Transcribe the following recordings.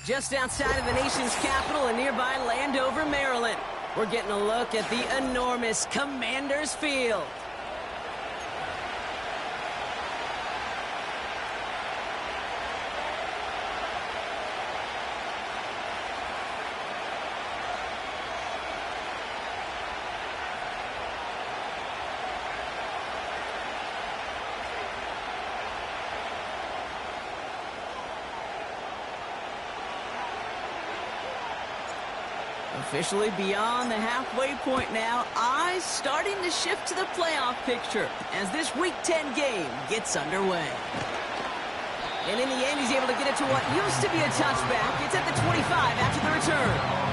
Just outside of the nation's capital in nearby Landover, Maryland, we're getting a look at the enormous Commanders Field. Officially beyond the halfway point now, eyes starting to shift to the playoff picture as this Week 10 game gets underway. And in the end, he's able to get it to what used to be a touchback. It's at the 25 after the return.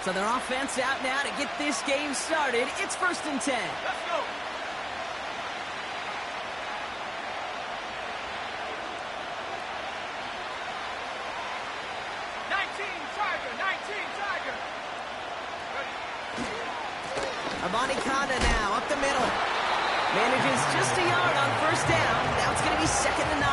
So their offense out now to get this game started. It's 1st and 10. Let's go. Conda now up the middle. Manages just a yard on 1st down. Now it's going to be 2nd and 9.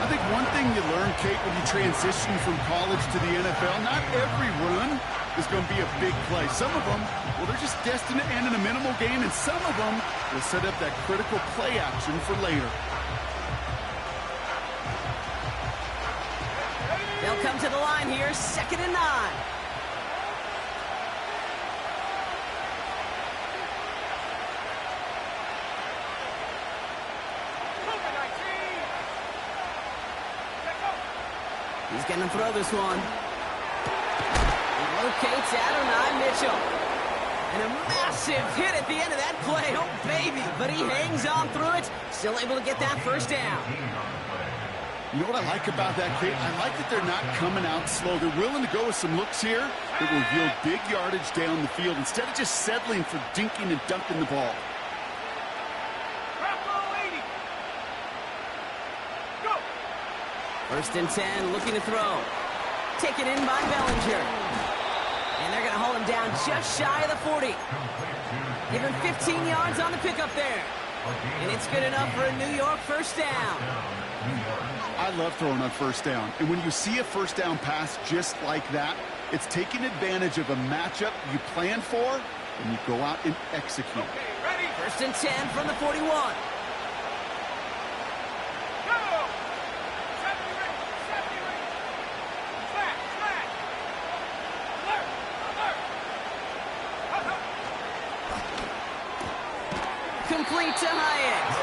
I think one thing you learn, Kate, when you transition from college to the NFL, not every run is going to be a big play. Some of them, well, they're just destined to end in a minimal gain, and some of them will set up that critical play action for later. They'll come to the line here, 2nd and 9. He's going to throw this one. He locates Adonai Mitchell. And a massive hit at the end of that play. Oh, baby. But he hangs on through it. Still able to get that 1st down. You know what I like about that, Kate? I like that they're not coming out slow. They're willing to go with some looks here that will yield big yardage down the field instead of just settling for dinking and dunking the ball. 1st and 10, looking to throw. Taken in by Bellinger. And they're going to hold him down just shy of the 40. Give him 15 yards on the pickup there. And it's good enough for a New York 1st down. I love throwing on 1st down. And when you see a 1st down pass just like that, it's taking advantage of a matchup you plan for, and you go out and execute. Okay, First and 10 from the 41. Complete to Hyatt.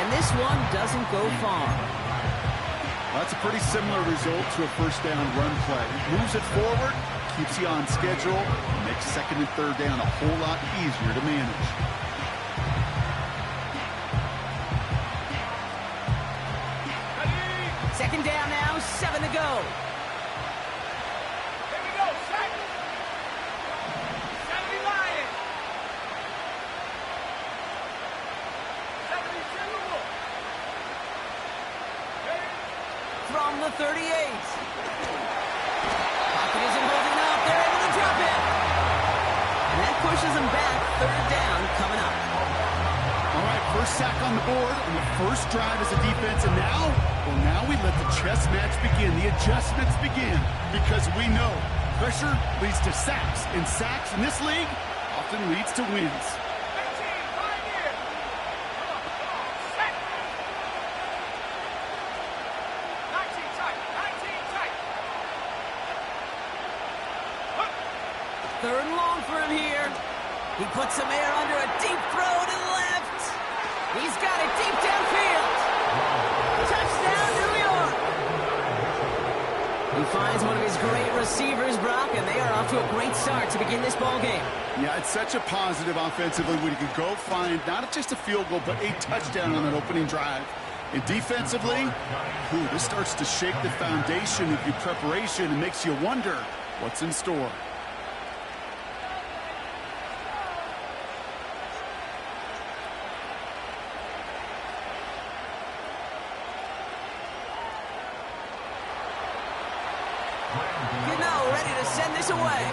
And this one doesn't go far. That's a pretty similar result to a first down run play. Moves it forward, keeps you on schedule, makes second and third down a whole lot easier to manage. Second down now, 7 to go. Here we go, set. 70 Lions. 72. From the 38. Pocket isn't holding up. They're able to drop it. And that pushes them back. Third down coming up. All right, first sack on the board, and the first drive as a defense, and now, well, now we let the chess match begin. The adjustments begin, because we know pressure leads to sacks, and sacks in this league often leads to wins. 15, right here. Set. 19 tight, 19 tight. Third and long for him here. He puts some air under a deep throw to the left. He's got it deep downfield. Touchdown, New York. He finds one of his great receivers, Brock, and they are off to a great start to begin this ball game. Yeah, it's such a positive offensively when you can go find not just a field goal, but a touchdown on that opening drive. And defensively, this starts to shake the foundation of your preparation and makes you wonder what's in store. Ready to send this away.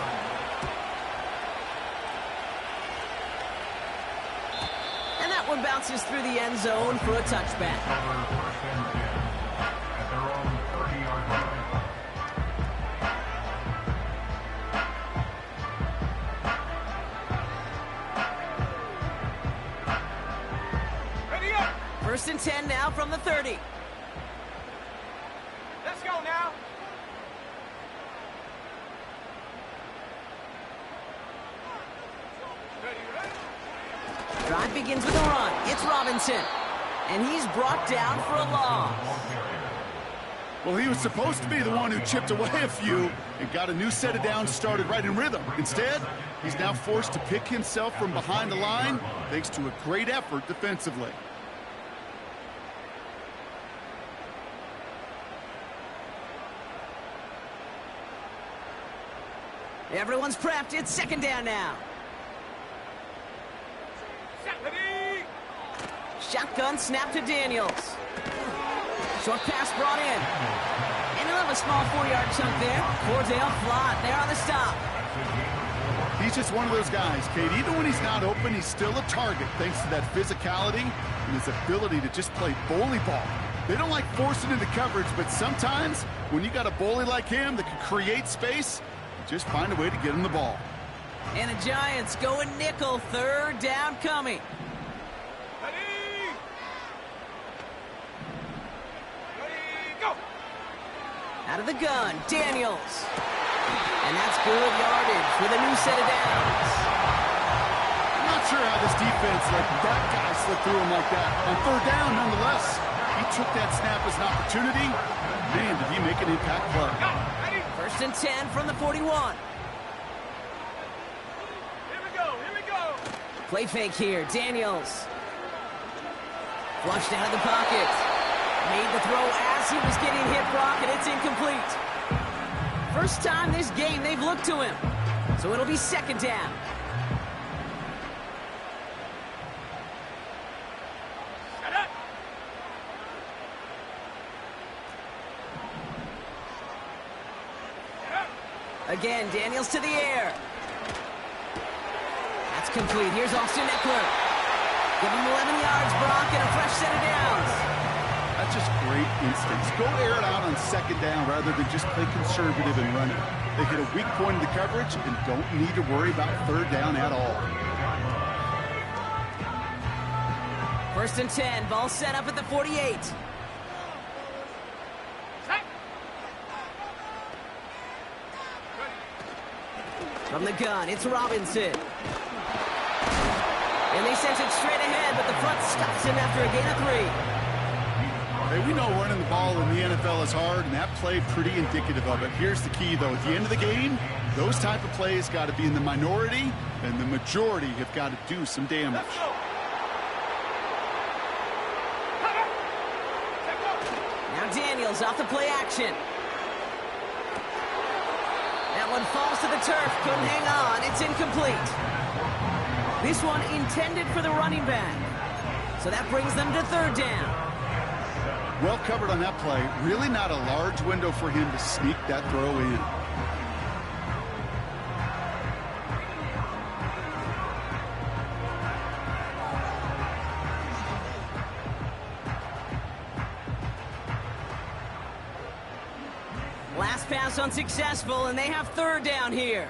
And that one bounces through the end zone for a touchback. Ready up. First and 10 now from the 30. Let's go now. Drive begins with a run. It's Robinson. And he's brought down for a loss. Well, he was supposed to be the one who chipped away a few and got a new set of downs started right in rhythm. Instead, he's now forced to pick himself from behind the line thanks to a great effort defensively. Everyone's prepped. It's second down now. Ready. Shotgun snap to Daniels. Short pass brought in. And he'll have a small 4-yard chunk there. Cordell Flott there on the stop. He's just one of those guys, Kate. Even when he's not open, he's still a target thanks to that physicality and his ability to just play bully ball. They don't like forcing into coverage, but sometimes when you got a bully like him that can create space, just find a way to get him the ball. And the Giants going nickel. Third down coming. Ready. Ready, go. Out of the gun, Daniels. And that's good yardage with a new set of downs. I'm not sure how this defense let that guy slip through him like that. On third down, nonetheless, he took that snap as an opportunity. Man, did he make an impact play. Ready. First and 10 from the 41. Here we go. Play fake here, Daniels. Flushed out of the pocket. Made the throw as he was getting hit, Brock, and it's incomplete. First time this game they've looked to him. So it'll be second down. Set up. Again, Daniels to the air. That's complete. Here's Austin Eckler. Give him 11 yards, Brock, and a fresh set of downs. That's just great instincts. Go air it out on second down rather than just play conservative and run it. They hit a weak point in the coverage and don't need to worry about third down at all. First and 10, ball set up at the 48. From the gun, it's Robinson. And they sent it straight ahead, but the front stops him after a gain of 3. Hey, we know running the ball in the NFL is hard, and that play pretty indicative of it. Here's the key, though. At the end of the game, those type of plays got to be in the minority, and the majority have got to do some damage. Now Daniels off the play action. That one falls to the turf. Couldn't hang on. It's incomplete. This one intended for the running back. So that brings them to third down. Well covered on that play. Really not a large window for him to sneak that throw in. Last pass unsuccessful, and they have third down here.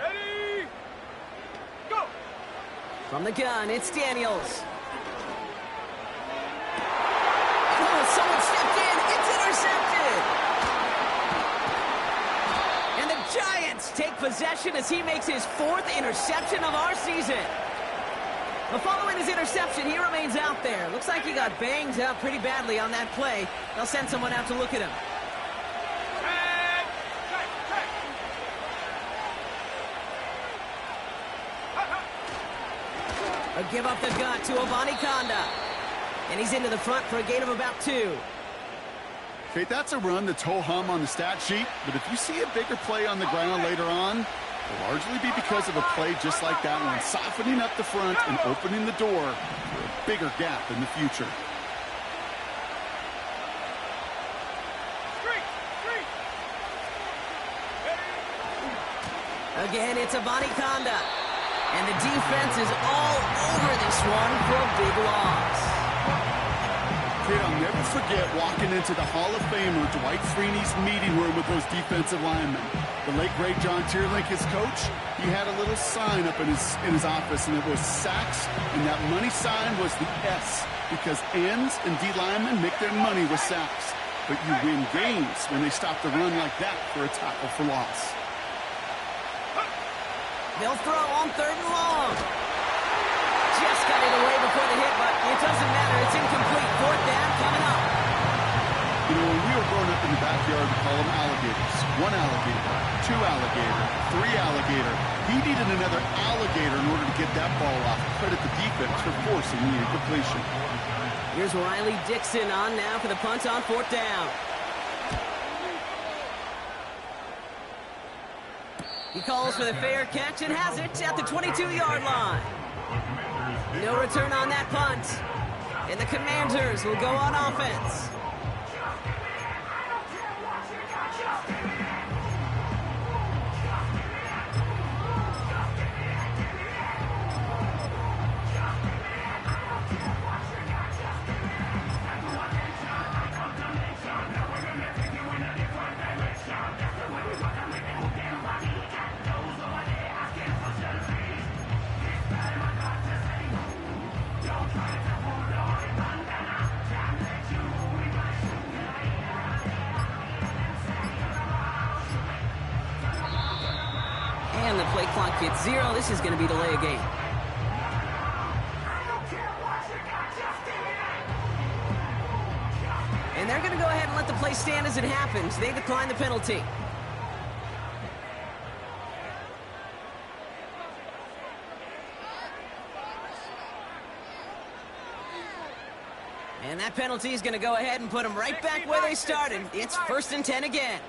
Ready, go! From the gun, it's Daniels. Oh, someone stepped in. It's intercepted. And the Giants take possession as he makes his 4th interception of our season. But following his interception, he remains out there. Looks like he got banged up pretty badly on that play. They'll send someone out to look at him. A give up the gut to Conda. And he's into the front for a gain of about 2. Okay, that's a run that's ho-hum on the stat sheet, but if you see a bigger play on the ground later on, it'll largely be because of a play just like that one, softening up the front and opening the door for a bigger gap in the future. Again, it's Conda. And the defense is all over this one for a big loss. Kid, I'll never forget walking into the Hall of Famer Dwight Freeney's meeting room with those defensive linemen. The late, great John Tierlink, his coach, he had a little sign up in his office, and it was sacks, and that money sign was the S, because ends and D linemen make their money with sacks. But you win games when they stop the run like that for a tackle for loss. They'll throw on 3rd and long. Just got it away before the hit, but it doesn't matter. It's incomplete. 4th down coming up. You know, when we were growing up in the backyard, we call them alligators. 1 alligator, 2 alligator, 3 alligator. He needed another alligator in order to get that ball off. Credit the defense for forcing the incompletion. Here's Riley Dixon on now for the punt on 4th down. He calls for the fair catch and has it at the 22-yard line. No return on that punt. And the Commanders will go on offense. And the play clock hits 0. This is going to be delay a game. And they're going to go ahead and let the play stand as it happens. They decline the penalty. And that penalty is going to go ahead and put them right back where they started. It's 1st and 10 again.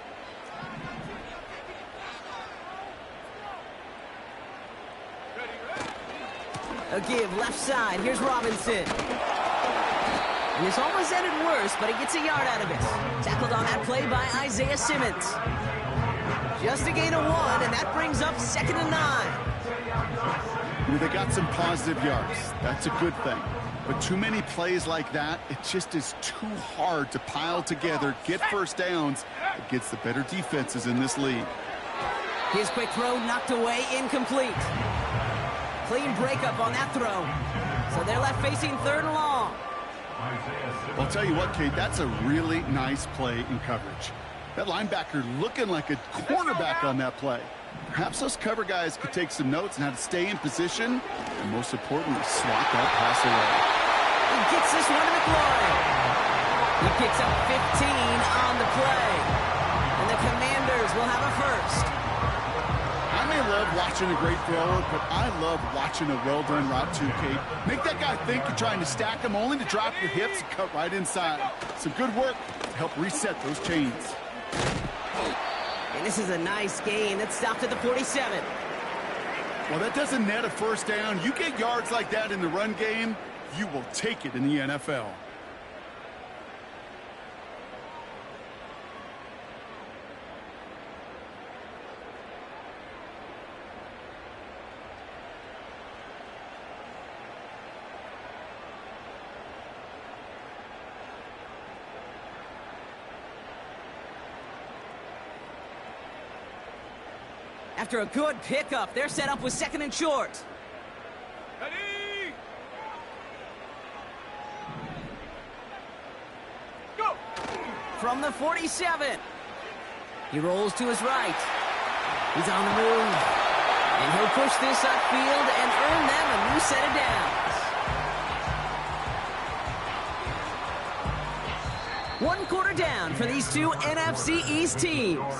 A give left side. Here's Robinson. And this almost ended worse, but he gets a yard out of it. Tackled on that play by Isaiah Simmons. Just a gain of 1, and that brings up 2nd and 9. They got some positive yards. That's a good thing. But too many plays like that, it just is too hard to pile together, get first downs against the better defenses in this league. His quick throw knocked away, incomplete. Clean breakup on that throw. So they're left facing 3rd and long. I'll tell you what, Kate, that's a really nice play in coverage. That linebacker looking like a cornerback on that play. Perhaps those cover guys could take some notes on how to stay in position and, most importantly, swat that pass away. He gets this one to McLaurin. He picks up 15 on the play. And the Commanders will have a first. I may love watching a great thrower, but I love watching a well-done route too, Kate. Make that guy think you're trying to stack him only to drop your hips and cut right inside. Some good work to help reset those chains. And this is a nice gain. It stopped at the 47. Well, that doesn't net a first down. You get yards like that in the run game, you will take it in the NFL. After a good pickup, they're set up with 2nd and short. Ready? Go! From the 47. He rolls to his right. He's on the move. And he'll push this upfield and earn them a new set of downs. 1 quarter down for these two NFC East teams.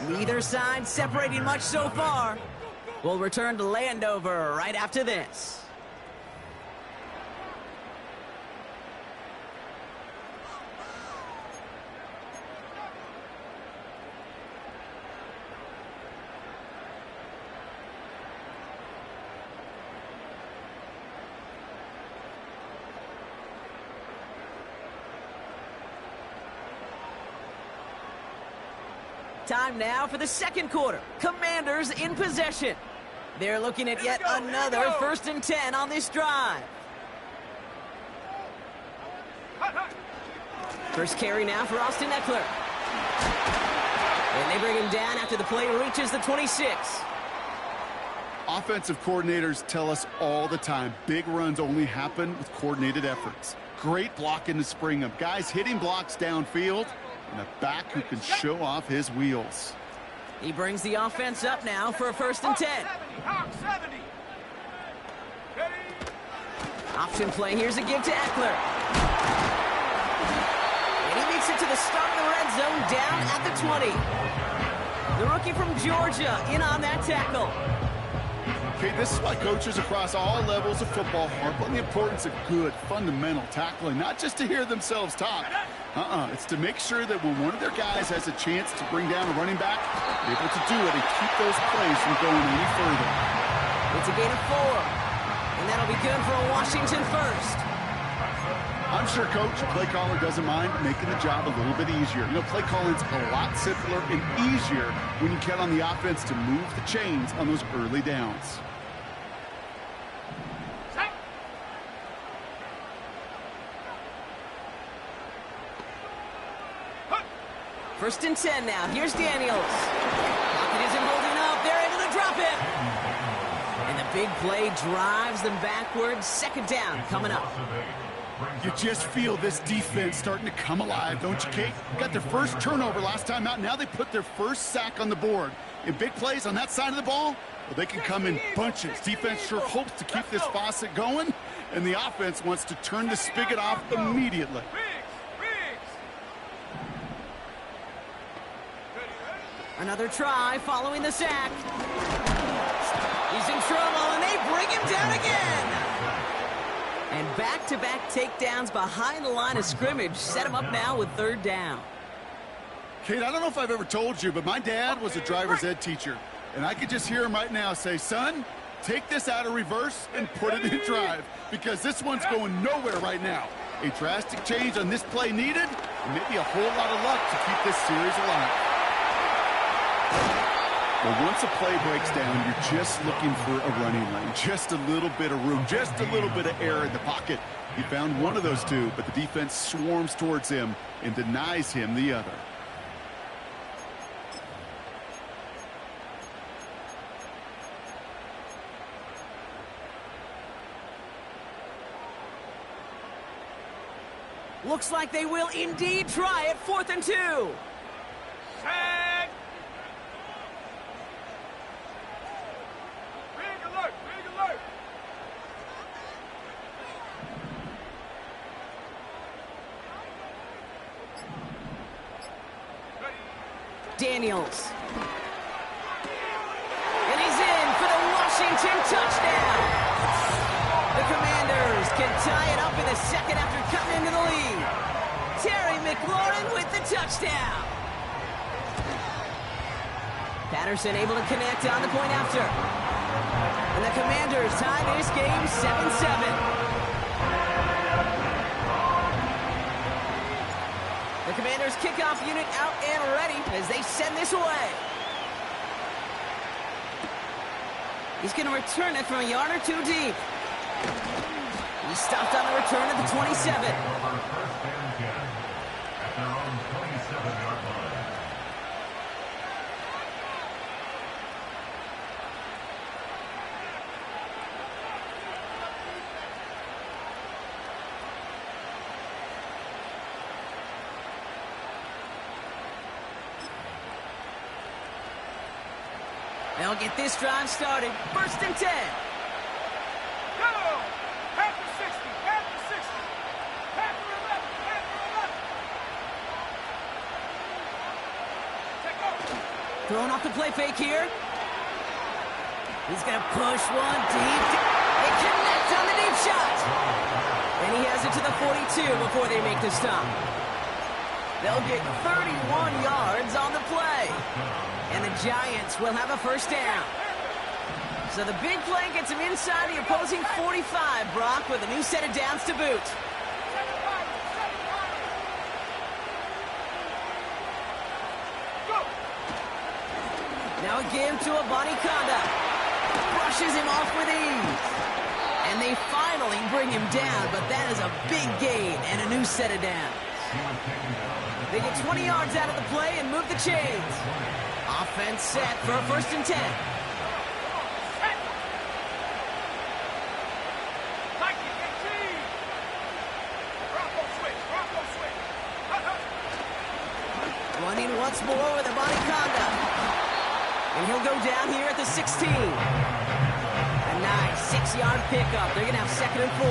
Neither side separating much so far. We'll return to Landover right after this. Time now for the 2nd quarter. Commanders in possession. They're looking at yet another 1st and 10 on this drive. First carry now for Austin Eckler. And they bring him down after the play reaches the 26. Offensive coordinators tell us all the time, big runs only happen with coordinated efforts. Great blocking to spring them. Guys hitting blocks downfield. And a back who can show off his wheels. He brings the offense up now for a 1st and 10. Hawk 70. Ready? Option play. Here's a give to Eckler. And he makes it to the start of the red zone down at the 20. The rookie from Georgia in on that tackle. Okay, this is why coaches across all levels of football harp on the importance of good, fundamental tackling, not just to hear themselves talk. It's to make sure that when one of their guys has a chance to bring down a running back, they're able to do it and keep those plays from going any further. It's a gain of 4. And that'll be good for a Washington first. I'm sure Coach, play caller, doesn't mind making the job a little bit easier. You know, play calling's a lot simpler and easier when you count on the offense to move the chains on those early downs. First and 10 now. Here's Daniels. Pocket isn't holding up. They're able to drop it. And the big play drives them backwards. 2nd down coming up. You just feel this defense starting to come alive, don't you, Kate? Got their first turnover last time out. Now they put their first sack on the board. In big plays on that side of the ball, well, they can come in bunches. Defense sure hopes to keep this faucet going, and the offense wants to turn the spigot off immediately. Another try following the sack. He's in trouble, and they bring him down again. And back-to-back takedowns behind the line of scrimmage set him up now with 3rd down. Kate, I don't know if I've ever told you, but my dad was a driver's ed teacher. And I could just hear him right now say, son, take this out of reverse and put it in drive, because this one's going nowhere right now. A drastic change on this play needed, and maybe a whole lot of luck to keep this series alive. Well, once a play breaks down, you're just looking for a running lane, just a little bit of room, just a little bit of air in the pocket. He found one of those two, but the defense swarms towards him and denies him the other. Looks like they will indeed try it. 4th and 2. Set. Big alert, big alert. Daniels. And he's in for the Washington touchdown. The Commanders can tie it up in the second after cutting into the lead. Terry McLaurin with the touchdown. Patterson able to connect on the point after. And the Commanders tie this game 7-7. The Commanders' kickoff unit out and ready as they send this away. He's going to return it from a yard or two deep. He stopped on the return at the 27. They'll get this drive started. 1st and 10. Go! Packer 60, Packer 60. Packer 11, Packer 11. Take off. Throwing off the play fake here. He's going to push one deep. They connect on the deep shot. And he has it to the 42 before they make the stop. They'll get 31 yards on the play. And the Giants will have a 1st down. So the big play gets him inside the opposing 45, Brock, with a new set of downs to boot. Now again to Abanikanda. Brushes him off with ease. And they finally bring him down, but that is a big gain and a new set of downs. They get 20 yards out of the play and move the chains. Offense set for a 1st and 10. Running once more with Abanikanda. And he'll go down here at the 16. A nice 6-yard pickup. They're going to have 2nd and 4.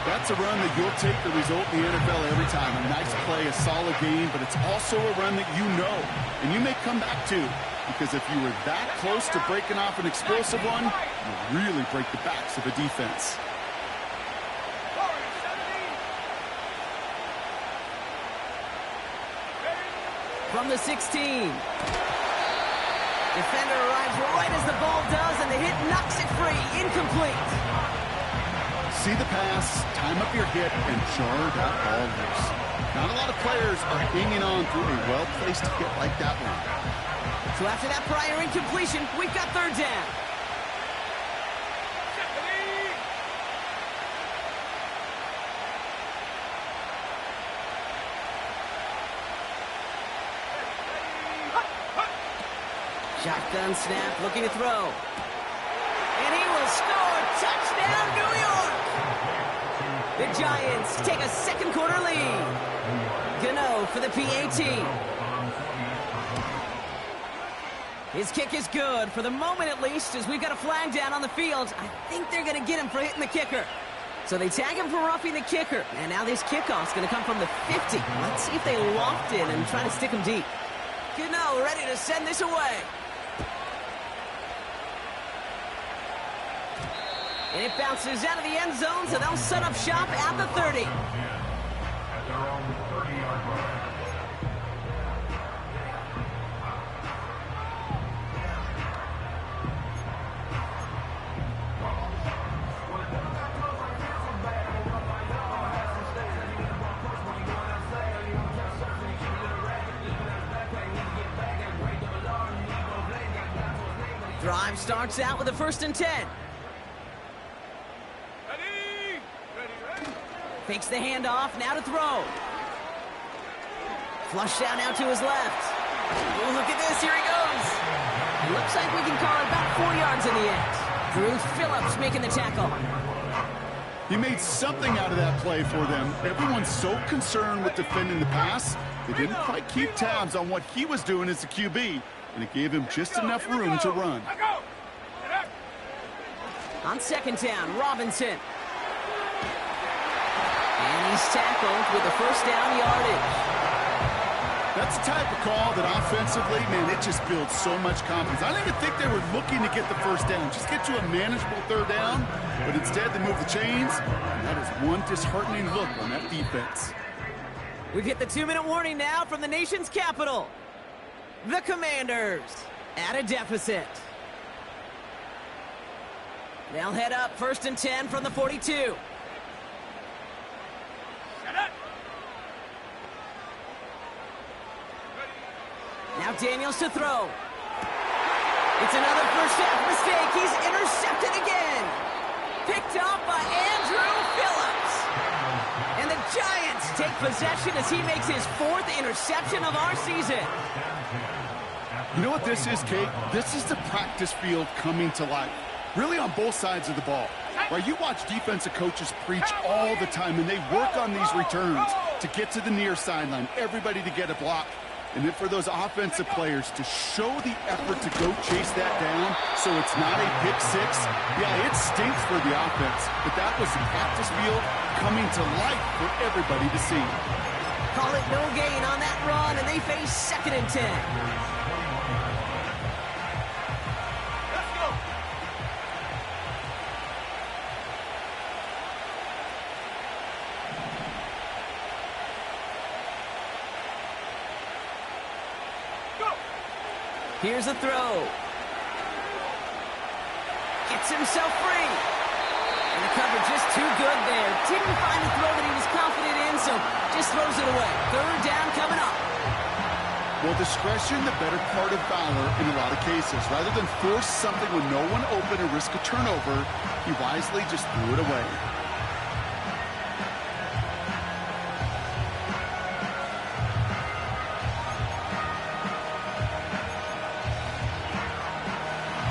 That's a run that you'll take the result in the NFL every time. A nice play, a solid game, but it's also a run that you know and you may come back to, because if you were that close to breaking off an explosive one, you really break the backs of a defense. From the 16. Defender arrives right as the ball does, and the hit knocks it free. Incomplete. See the pass, time up your hip, and jar that ball loose. Not a lot of players are hanging on through a well-placed hit like that one. So after that prior incompletion, we've got 3rd down. Shotgun snap, looking to throw. And he will score. Touchdown, New York! The Giants take a 2nd quarter lead. Gano for the PAT. His kick is good, for the moment at least, as we've got a flag down on the field. I think they're going to get him for hitting the kicker. So they tag him for roughing the kicker. And now this kickoff's going to come from the 50. Let's see if they loft in and try to stick him deep. Gano ready to send this away. And it bounces out of the end zone, so they'll set up shop at the 30. At their own 30-yard line. Drive starts out with a 1st and 10. Fakes the handoff, now to throw. Flush down now to his left. Oh, look at this, here he goes. It looks like we can call it about 4 yards in the end. Drew Phillips making the tackle. He made something out of that play for them. Everyone's so concerned with defending the pass, they didn't quite keep tabs on what he was doing as a QB, and it gave him just enough room to run. On second down, Robinson. And he's tackled with a first down yardage. That's the type of call that offensively, man, it just builds so much confidence. I don't even think they were looking to get the first down, just get to a manageable third down, but instead they move the chains, and that is one disheartening look on that defense. We've hit the 2-minute warning now from the nation's capital. The Commanders at a deficit. They'll head up 1st and 10 from the 42. Now Daniels to throw. It's another first half mistake. He's intercepted again. Picked up by Andrew Phillips. And the Giants take possession as he makes his 4th interception of our season. You know what this is, Kate? This is the practice field coming to life. Really on both sides of the ball. Right, you watch defensive coaches preach all the time, and they work on these returns to get to the near sideline, everybody to get a block. And then for those offensive players to show the effort to go chase that down so it's not a pick six, yeah, it stinks for the offense. But that was the practice field coming to life for everybody to see. Call it no gain on that run, and they face 2nd and 10. Here's a throw. Gets himself free. And the coverage just too good there. Didn't find a throw that he was confident in, so just throws it away. 3rd down coming up. Well, discretion, the better part of valor in a lot of cases. Rather than force something with no one open and risk a turnover, he wisely just threw it away.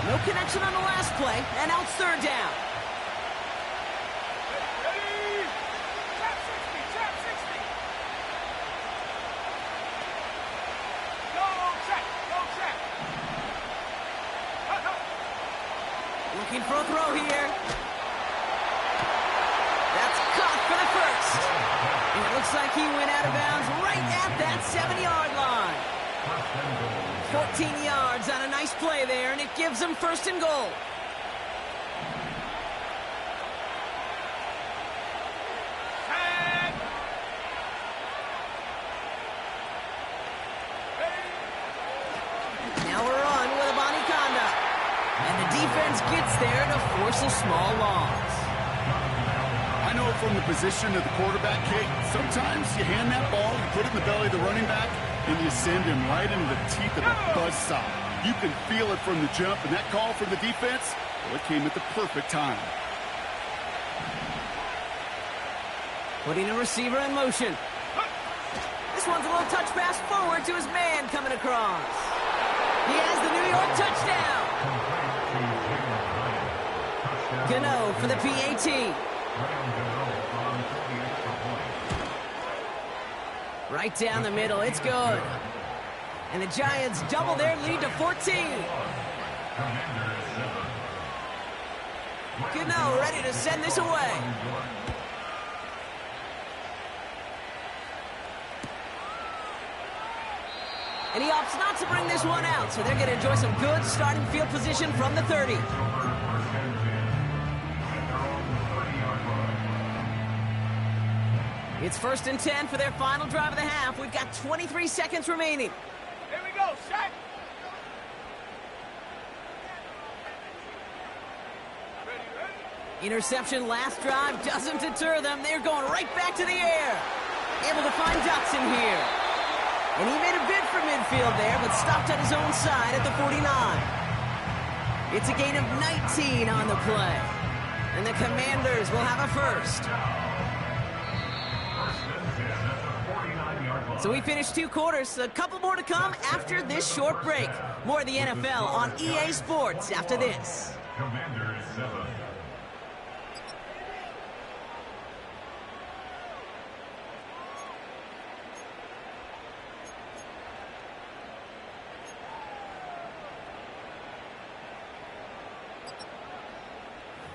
No connection on the last play, and now it's 3rd down. Ready? Trap 60, trap 60. Go track, go track. Looking for a throw here. That's caught for the 1st. And it looks like he went out of bounds right at that 7-yard line. 14 yards on a nice play there, and it gives them 1st and goal. Now we're on with a Bonnie conduct. And the defense gets there to force a small loss. I know from the position of the quarterback, Kate, sometimes you hand that ball, you put it in the belly of the running back, and you send him right into the teeth of a buzzsaw. You can feel it from the jump, and that call from the defense, well, it came at the perfect time. Putting a receiver in motion. This one's a little touch pass forward to his man coming across. He has the New York touchdown. Gano for the PAT. Right down the middle, it's good. And the Giants double their lead to 14. Gano ready to send this away. And he opts not to bring this one out, so they're going to enjoy some good starting field position from the 30. It's 1st and 10 for their final drive of the half. We've got 23 seconds remaining. Here we go, Shaq. Interception last drive doesn't deter them. They're going right back to the air. Able to find Dotson here. And he made a bid for midfield there, but stopped at his own side at the 49. It's a gain of 19 on the play. And the Commanders will have a first. So we finished 2 quarters. A couple more to come after this short break. More of the NFL on EA Sports after this.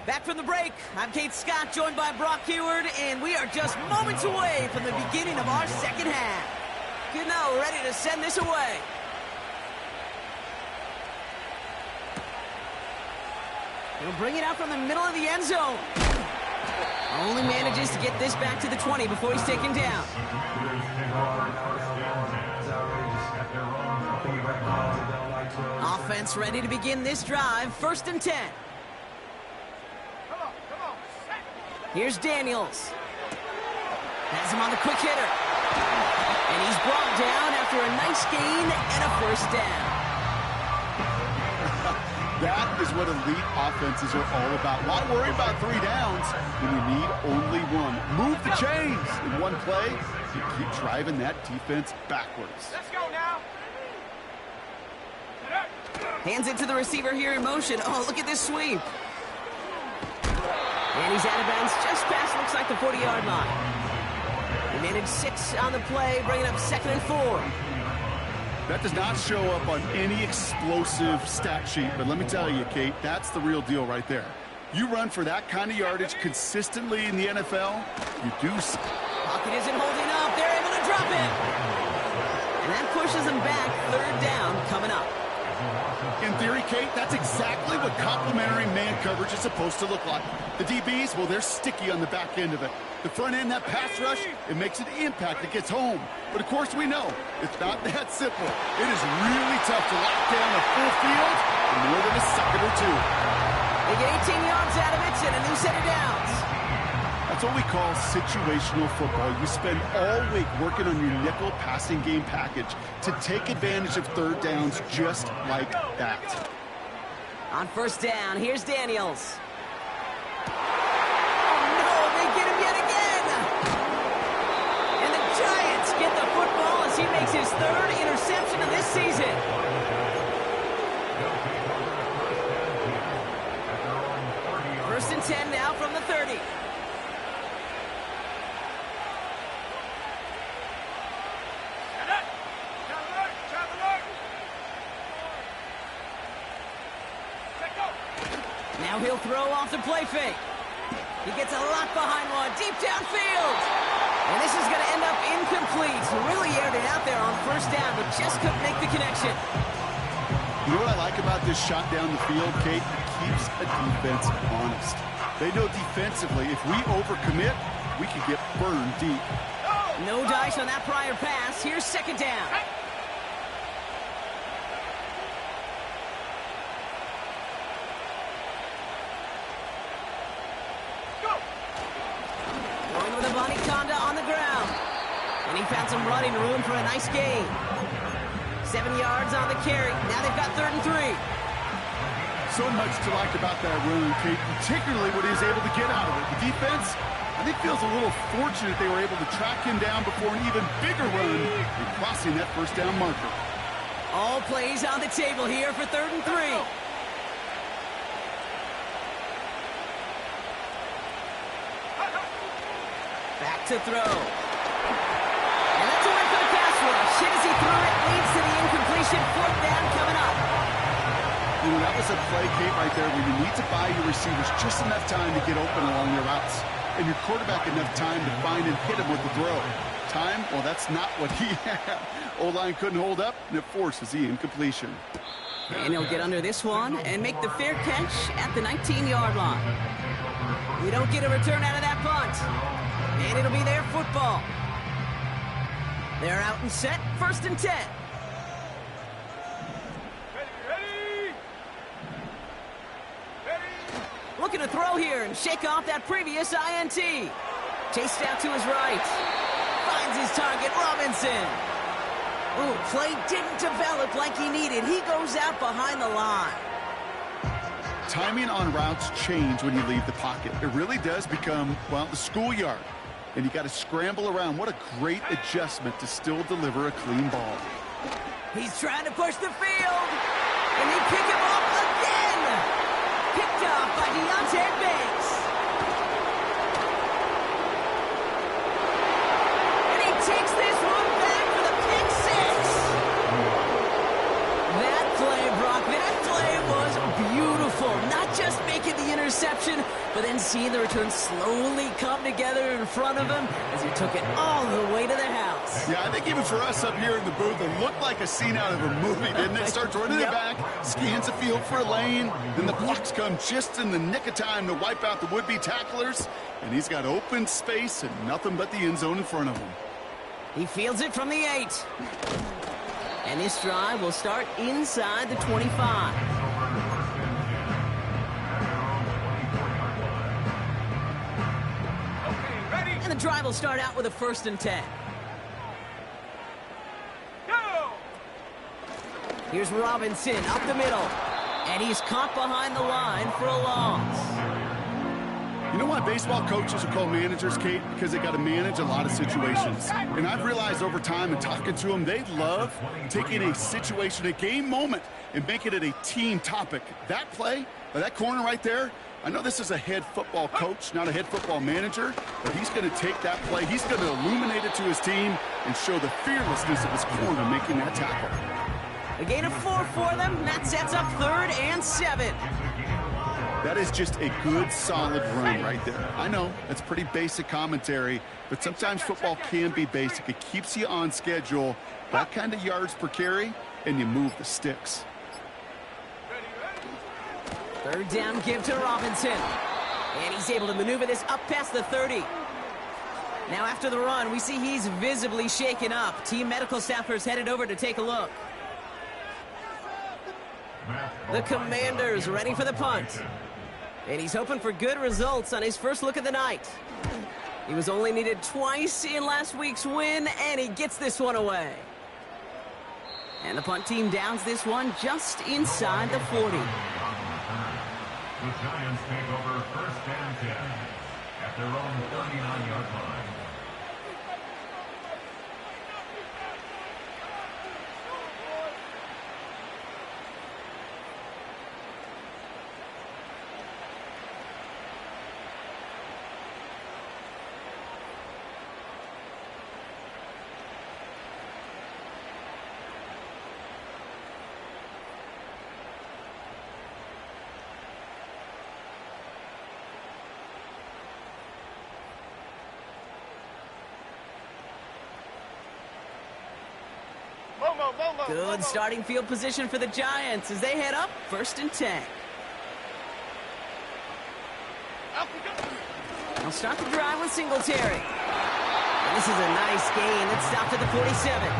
Back from the break, I'm Kate Scott, joined by Brock Heward, and we are just moments away from the beginning of our second half. Goodnow ready to send this away. He'll bring it out from the middle of the end zone. Only manages to get this back to the 20 before he's taken down. Offense ready to begin this drive. 1st and 10. Here's Daniels. Has him on the quick hitter. And he's brought down after a nice gain and a 1st down. That is what elite offenses are all about. Why worry about 3 downs when you need only 1? Move the chains in one play and keep driving that defense backwards. Let's go now. Hands it to the receiver here in motion. Oh, look at this sweep. And he's out of bounds just past, looks like, the 40-yard line. He managed 6 on the play, bringing up 2nd and 4. That does not show up on any explosive stat sheet, but let me tell you, Kate, that's the real deal right there. You run for that kind of yardage consistently in the NFL, you do. Pocket isn't holding up. They're able to drop it. And that pushes them back. 3rd down coming up. In theory, Kate, that's exactly what complementary man coverage is supposed to look like. The DBs, well, they're sticky on the back end of it. The front end, that pass rush, it makes an impact. It gets home. But, of course, we know it's not that simple. It is really tough to lock down a full field in more than a second or 2. They get 18 yards out of it and a new set of downs. That's what we call situational football. You spend all week working on your nickel passing game package to take advantage of 3rd downs just like that. On 1st down, here's Daniels. Oh, no, they get him yet again. And the Giants get the football as he makes his 3rd interception of this season. First and 10 now from the 30. Now he'll throw off the play fake. He gets a lot behind one, deep downfield. And this is going to end up incomplete. Really aired it out there on 1st down, but just couldn't make the connection. You know what I like about this shot down the field, Kate? It keeps a defense honest. They know defensively, if we overcommit, we can get burned deep. No dice on that prior pass. Here's 2nd down. On the ground. And he found some running room for a nice gain. 7 yards on the carry. Now they've got 3rd and 3. So much to like about that run, Kate, particularly what he was able to get out of it. The defense, I think, feels a little fortunate they were able to track him down before an even bigger run and crossing that 1st down marker. All plays on the table here for 3rd and 3. Back to throw. And that's a win for the pass rush. Hit as he threw it, leads to the incompletion. 4th down coming up. You know, that was a play, Kate, right there where you need to buy your receivers just enough time to get open along their routes. And your quarterback enough time to find and hit him with the throw. Time, well, that's not what he had. O-line couldn't hold up, and it forces the incompletion. And he'll get under this one and make the fair catch at the 19-yard line. We don't get a return out of that punt. And it'll be their football. They're out and set. 1st and 10. Looking to throw here and shake off that previous INT. Chased out to his right. Finds his target, Robinson. Ooh, play didn't develop like he needed. He goes out behind the line. Timing on routes change when you leave the pocket. It really does become, well, the schoolyard. And you got to scramble around. What a great adjustment to still deliver a clean ball. He's trying to push the field. And they pick him up again. Picked up by Deontay Banks. And he takes this one back for the pick 6. That play, Brock, that play was beautiful. Not just making the interception. reception, but then seeing the return slowly come together in front of him as he took it all the way to the house. Yeah, I think even for us up here in the booth, it looked like a scene out of a movie, didn't it? Starts running it back, scans the field for a lane, then the blocks come just in the nick of time to wipe out the would-be tacklers, and he's got open space and nothing but the end zone in front of him. He fields it from the 8. And this drive will start inside the 25. Okay, ready? And the drive will start out with a 1st and 10. Go! Here's Robinson up the middle. And he's caught behind the line for a loss. You know why baseball coaches are called managers, Kate? Because they got to manage a lot of situations. And I've realized over time and talking to them, they love taking a situation, a game moment, and making it a team topic. That play, or that corner right there, I know this is a head football coach, not a head football manager, but he's going to take that play, he's going to illuminate it to his team and show the fearlessness of his corner making that tackle. A gain of 4 for them. That sets up 3rd and 7. That is just a good, solid run right there. I know, that's pretty basic commentary, but sometimes football can be basic. It keeps you on schedule, that kind of yards per carry, and you move the sticks. 3rd down give to Robinson. And he's able to maneuver this up past the 30. Now after the run, we see he's visibly shaken up. Team medical staffers headed over to take a look. The Commanders ready for the punt. And he's hoping for good results on his first look of the night. He was only needed twice in last week's win, and he gets this one away. And the punt team downs this one just inside the 40. The Giants take over 1st and 10 at their own 39-yard line. Good starting field position for the Giants as they head up 1st and 10. They'll start the drive with Singletary. And this is a nice gain. It stopped at the 47.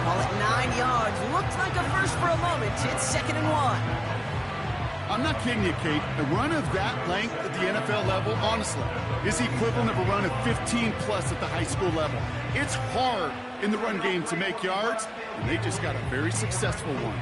Call it 9 yards. Looked like a first for a moment. It's 2nd and 1. I'm not kidding you, Kate. A run of that length at the NFL level, honestly, is the equivalent of a run of 15-plus at the high school level. It's hard in the run game to make yards, and they just got a very successful one.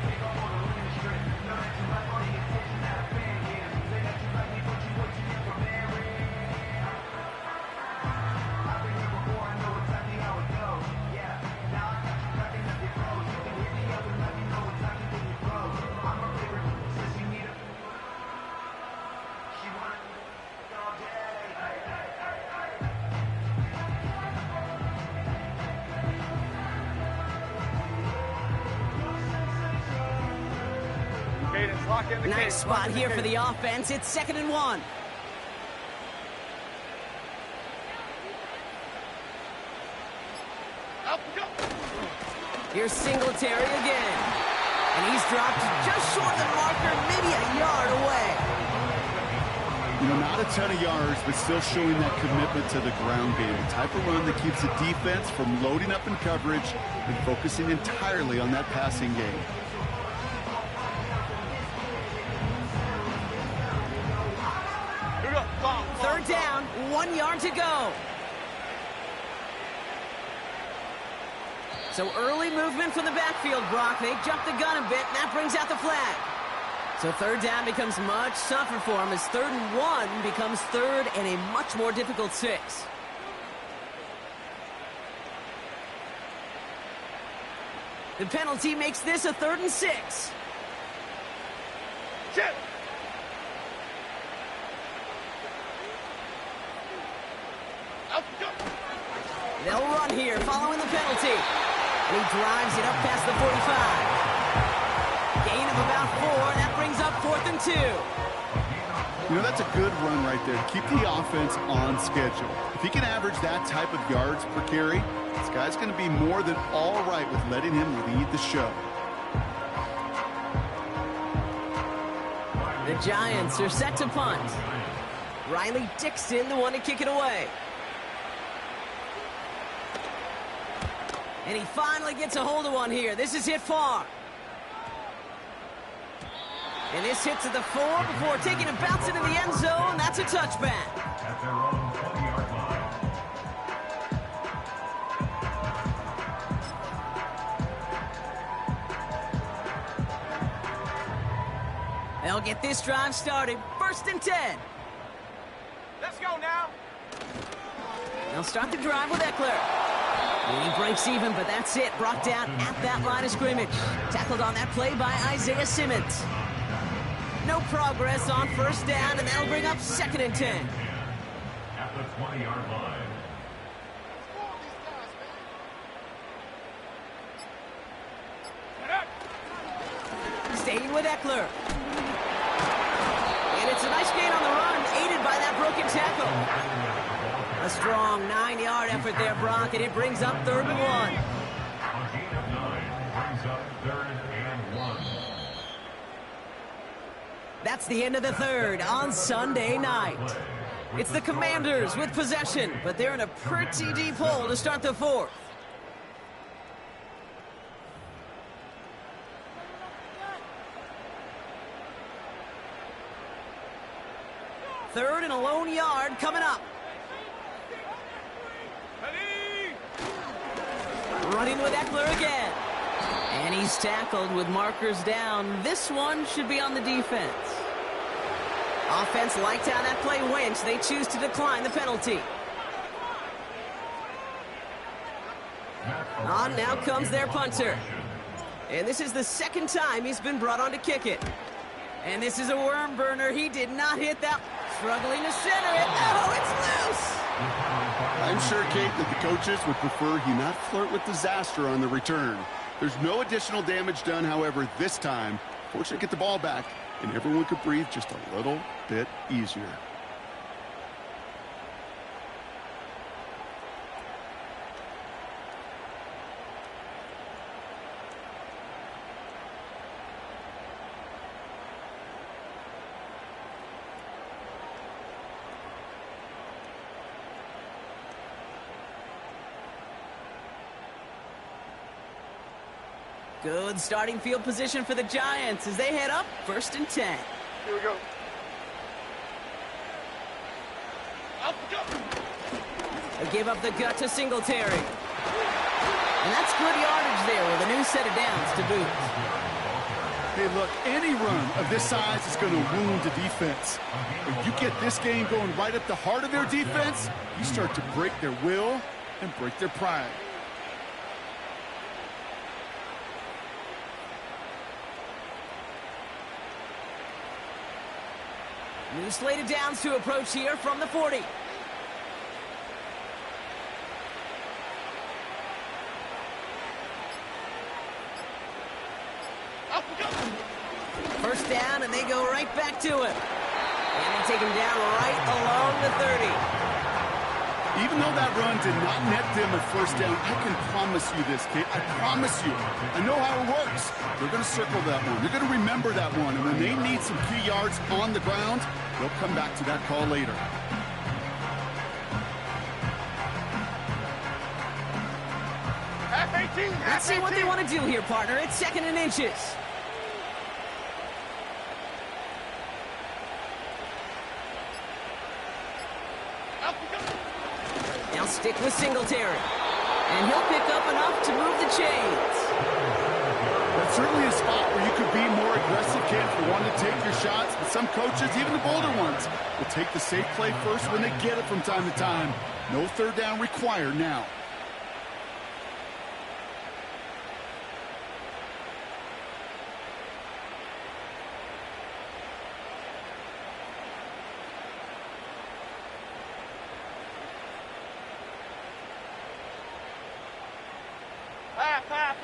Nice spot here for the offense. It's 2nd and 1. Here's Singletary again. And he's dropped just short of the marker, maybe a yard away. You know, not a ton of yards, but still showing that commitment to the ground game. The type of run that keeps the defense from loading up in coverage and focusing entirely on that passing game. Third down, 1 yard to go. So early movement from the backfield, Brock. They jumped the gun a bit, and that brings out the flag. So 3rd down becomes much tougher for him as 3rd and 1 becomes 3rd and a much more difficult 6. The penalty makes this a 3rd and 6. Chip. They'll run here following the penalty. And he drives it up past the 45. Gain of about 4. That brings up 4th and 2. You know, that's a good run right there to keep the offense on schedule. If he can average that type of yards per carry, this guy's going to be more than all right with letting him lead the show. The Giants are set to punt. Riley Dixon, the one to kick it away. And he finally gets a hold of one here. This is hit far. And this hits at the 4 before taking a bounce into the end zone. That's a touchback. At their own 20-yard line. They'll get this drive started. 1st and 10. Let's go now. They'll start the drive with Eckler. And he breaks even, but that's it. Brought down at that line of scrimmage. Tackled on that play by Isaiah Simmons. No progress on 1st down, and that'll bring up 2nd and 10. At the 20-yard line. Staying with Eckler. And it's a nice gain on the run, aided by that broken tackle. A strong 9-yard effort there, Brock, and it brings up 3rd and 1. A gain of 9 brings up 3rd and 1. That's the end of the 3rd on Sunday night. It's the Commanders with possession, but they're in a pretty deep hole to start the 4th. Third and a lone yard coming up. Running with Eckler again. And he's tackled with markers down. This one should be on the defense. Offense liked how that play went. They choose to decline the penalty. On now comes their punter. And this is the 2nd time he's been brought on to kick it. And this is a worm burner. He did not hit that. Struggling to center it. Oh, it's loose. I'm sure, Kate, that the coaches would prefer he not flirt with disaster on the return. There's no additional damage done, however, this time. Fortunately, get the ball back, and everyone could breathe just a little bit easier. Good starting field position for the Giants as they head up 1st and 10. Here we go. They give up the gut to Singletary. And that's good yardage there with a new set of downs to boot. Hey, look, any run of this size is going to wound the defense. If you get this game going right up the heart of their defense, you start to break their will and break their pride. New slate of downs to approach here from the 40. First down, and they go right back to it. And they take him down right along the 30. Even though that run did not net them a 1st down, I can promise you this, Kate. I promise you. I know how it works. They're going to circle that one. They're going to remember that one. And when they need some key yards on the ground, they'll come back to that call later. Half 18. Let's see what they want to do here, partner. It's 2nd and inches. Now stick with Singletary. And he'll pick up enough to move the chains. That's certainly a spot where you could be more aggressive, Kate, if you want to take your shots. But some coaches, even the bolder ones, will take the safe play first when they get it from time to time. No 3rd down required now.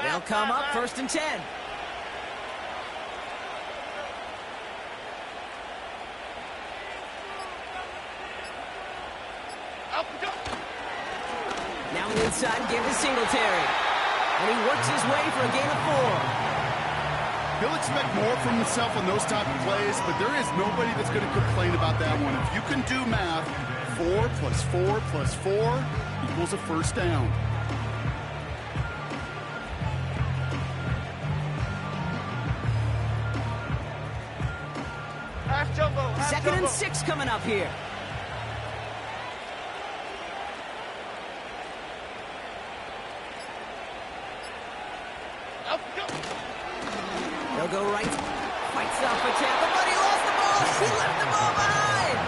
They'll come up 1st and 10. Now an inside give to Singletary. And he works his way for a gain of 4. He'll expect more from himself on those type of plays, but there is nobody that's going to complain about that one. If you can do math, 4 plus 4 plus 4 equals a first down. Second and 6 coming up here. They'll go right. Fights up for Tampa, but he lost the ball. He left the ball behind.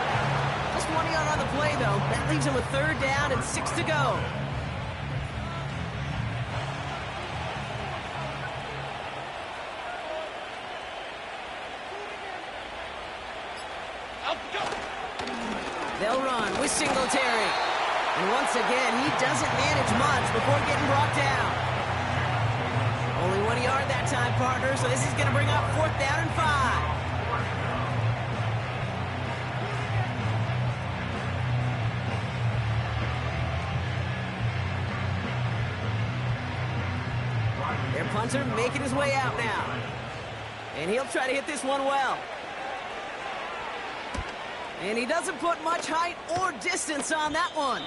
Just 1 yard on the play, though. That leaves him with 3rd down and 6 to go. They'll run with Singletary. And once again, he doesn't manage much before getting brought down. Only 1 yard that time, partner, so this is going to bring up 4th down and 5. Their punter making his way out now. And he'll try to hit this one well. And he doesn't put much height or distance on that one.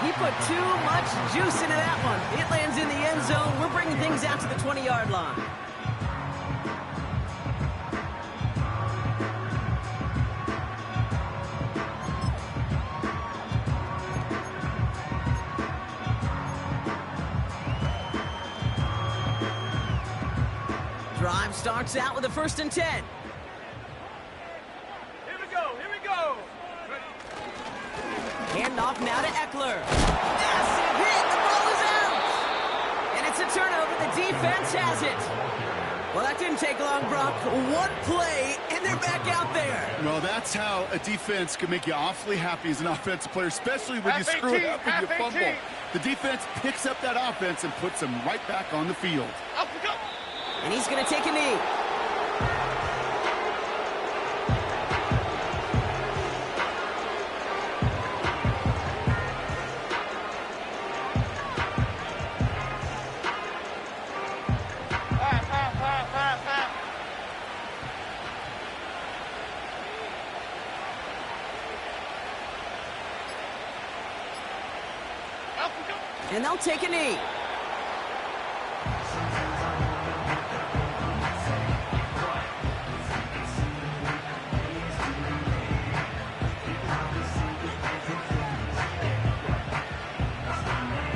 He put too much juice into that one. It lands in the end zone. We're bringing things out to the 20-yard line. Drive starts out with a 1st and 10. Handoff now to Eckler. Massive hit. The ball is out. And it's a turnover. The defense has it. Well, that didn't take long, Brock. 1 play, and they're back out there. Well, that's how a defense can make you awfully happy as an offensive player, especially when you screw it up and you fumble. The defense picks up that offense and puts them right back on the field. And he's going to take a knee. And they'll take a knee.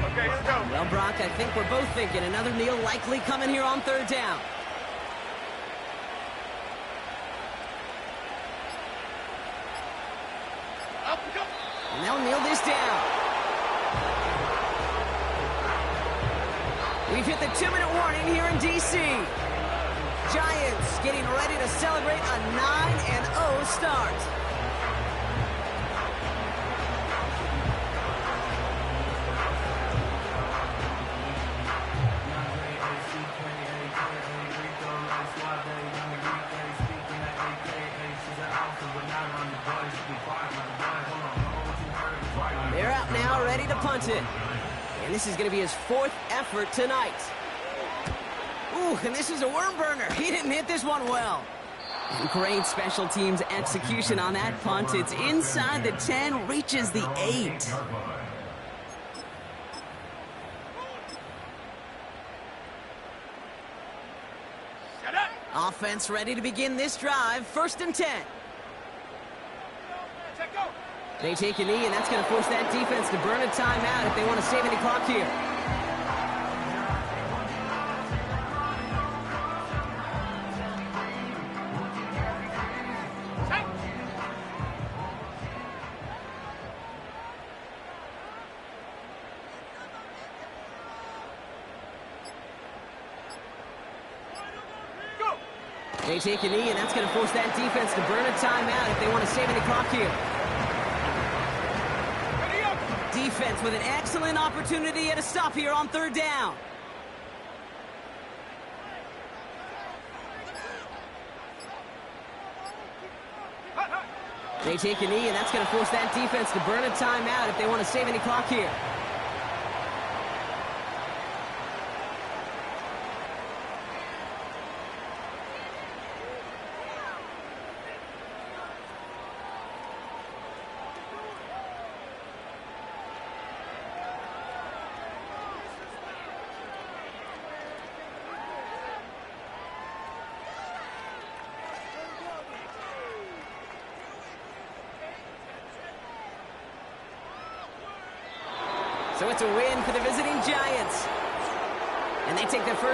Okay, here we go. Well, Brock, I think we're both thinking another kneel likely coming here on 3rd down. And they'll kneel this down. We've hit the 2-minute warning here in D.C. Giants getting ready to celebrate a 9-0 start. They're out now, ready to punt it. And this is going to be his 4th effort tonight. Ooh, and this is a worm burner. He didn't hit this one well. Great special teams execution on that punt. It's inside the 10, reaches the 8. Offense ready to begin this drive. 1st and 10. They take a knee, and that's going to force that defense to burn a timeout if they want to save any clock here. They take a knee, and that's going to force that defense to burn a timeout if they want to save any clock here. Defense with an excellent opportunity at a stop here on 3rd down. They take a knee, and that's going to force that defense to burn a timeout if they want to save any clock here. So it's a win for the visiting Giants. And they take their first